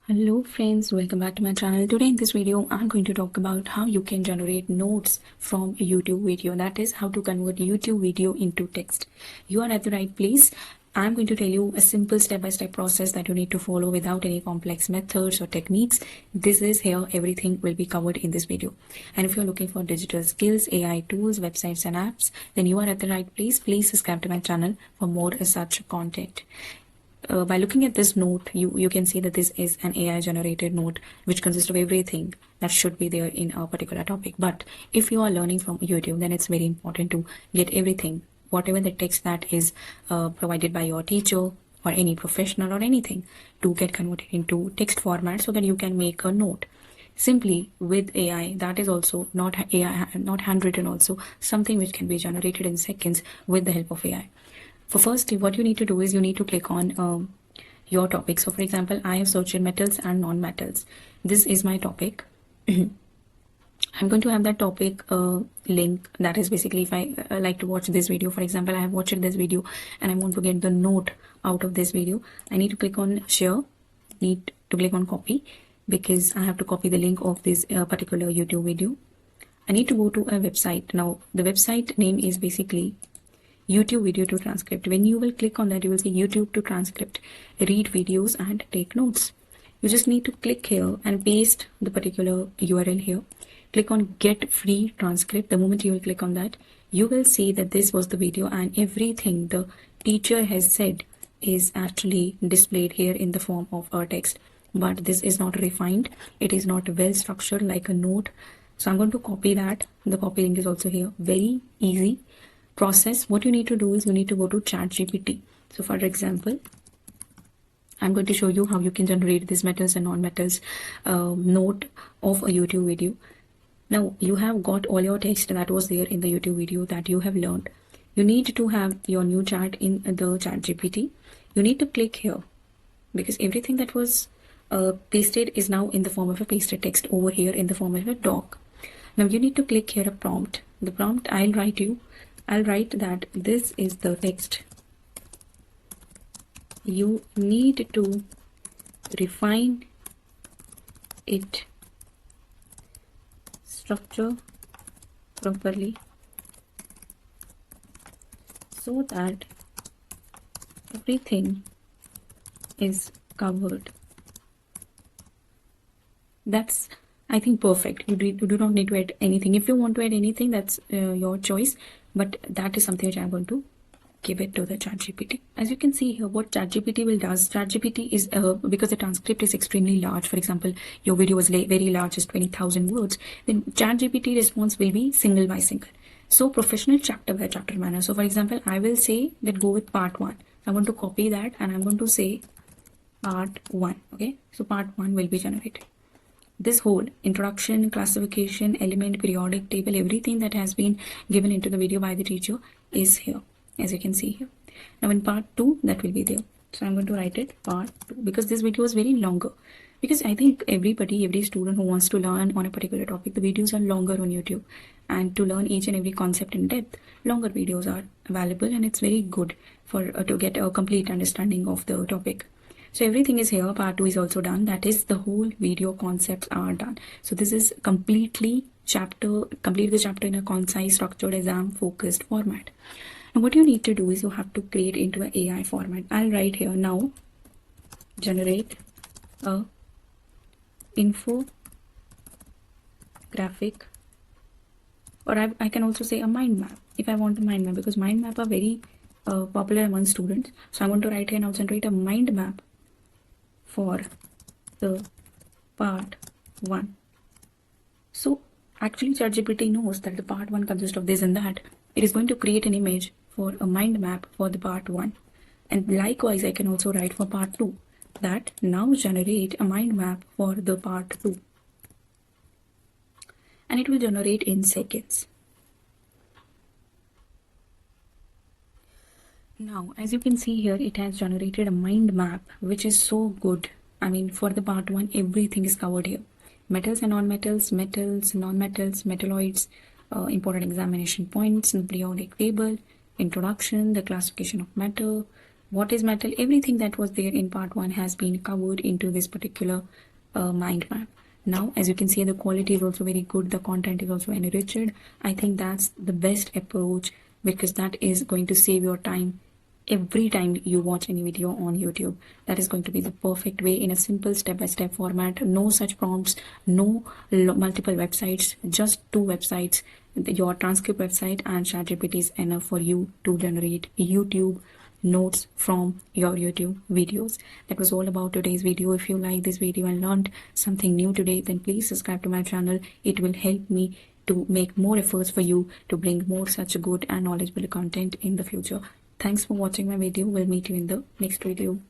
Hello friends, welcome back to my channel. Today in this video I'm going to talk about how you can generate notes from YouTube video, that is how to convert YouTube video into text. You are at the right place. I'm going to tell you a simple step-by-step process that you need to follow without any complex methods or techniques. This is here, everything will be covered in this video. And if you're looking for digital skills, AI tools, websites and apps, then you are at the right place. Please subscribe to my channel for more such content. By looking at this note, you can see that this is an AI generated note which consists of everything that should be there in a particular topic. But if you are learning from YouTube, then it's very important to get everything, whatever the text that is provided by your teacher or any professional or anything, to get converted into text format so that you can make a note simply with AI. That is also not AI, not handwritten, also something which can be generated in seconds with the help of AI. For first, what you need to do is you need to click on your topic. So for example, I have searched metals and non-metals. This is my topic. I'm going to have that topic link. That is basically if I like to watch this video. For example, I have watched this video and I want to get the note out of this video. I need to click on share, need to click on copy, because I have to copy the link of this particular YouTube video. I need to go to a website. Now the website name is basically YouTube video to transcript. When you will click on that, you will see YouTube to transcript, read videos and take notes. You just need to click here and paste the particular URL here. Click on get free transcript. The moment you will click on that, you will see that this was the video and everything the teacher has said is actually displayed here in the form of a text. But this is not refined. It is not well structured like a note. So I'm going to copy that. The copy link is also here. Very easy process. What you need to do is you need to go to ChatGPT. So for example, I'm going to show you how you can generate this metals and non-metals note of a YouTube video. Now you have got all your text that was there in the YouTube video that you have learned. You need to have your new chat in the ChatGPT. You need to click here because everything that was pasted is now in the form of a pasted text over here in the form of a doc. Now you need to click here a prompt. The prompt I'll write that this is the text. You need to refine it, structure properly so that everything is covered. That's, I think, perfect. You do not need to add anything. If you want to add anything, that's your choice. But that is something which I'm going to give it to the ChatGPT. As you can see here, what ChatGPT will does, ChatGPT is because the transcript is extremely large. For example, your video was very large, is 20,000 words. Then ChatGPT response will be single by single. So professional chapter by chapter manner. So for example, I will say that go with part 1. I'm going to copy that and I'm going to say part 1. Okay, so part 1 will be generated. This whole introduction, classification, element, periodic table, everything that has been given into the video by the teacher is here, as you can see here. Now in part 2, that will be there. So I'm going to write it part 2 because this video is very longer. Because I think every student who wants to learn on a particular topic, the videos are longer on YouTube. And to learn each and every concept in depth, longer videos are available and it's very good for to get a complete understanding of the topic. So everything is here. Part 2 is also done. That is, the whole video concepts are done. So this is complete the chapter in a concise, structured, exam focused format. And what you need to do is you have to create into an AI format. I'll write here now, generate a infographic, or I can also say a mind map if I want a mind map, because mind map are very popular among students. So I want to write here now, generate a mind map for the part 1. So actually ChatGPT knows that the part 1 consists of this and that. It is going to create an image for a mind map for the part 1. And likewise, I can also write for part 2 that now generate a mind map for the part 2. And it will generate in seconds. Now, as you can see here, it has generated a mind map, which is so good. I mean, for the part 1, everything is covered here. Metals and non-metals, metals, non-metals, metalloids, important examination points, the periodic table, introduction, the classification of matter, what is metal, everything that was there in part 1 has been covered into this particular mind map. Now, as you can see, the quality is also very good, the content is also enriched. I think that's the best approach, because that is going to save your time every time you watch any video on YouTube. That is going to be the perfect way, in a simple step-by-step format. No such prompts, no multiple websites, just two websites. Your transcript website and ChatGPT is enough for you to generate YouTube notes from your YouTube videos. That was all about today's video. If you like this video and learned something new today, then please subscribe to my channel. It will help me to make more efforts for you to bring more such good and knowledgeable content in the future. Thanks for watching my video. We'll meet you in the next video.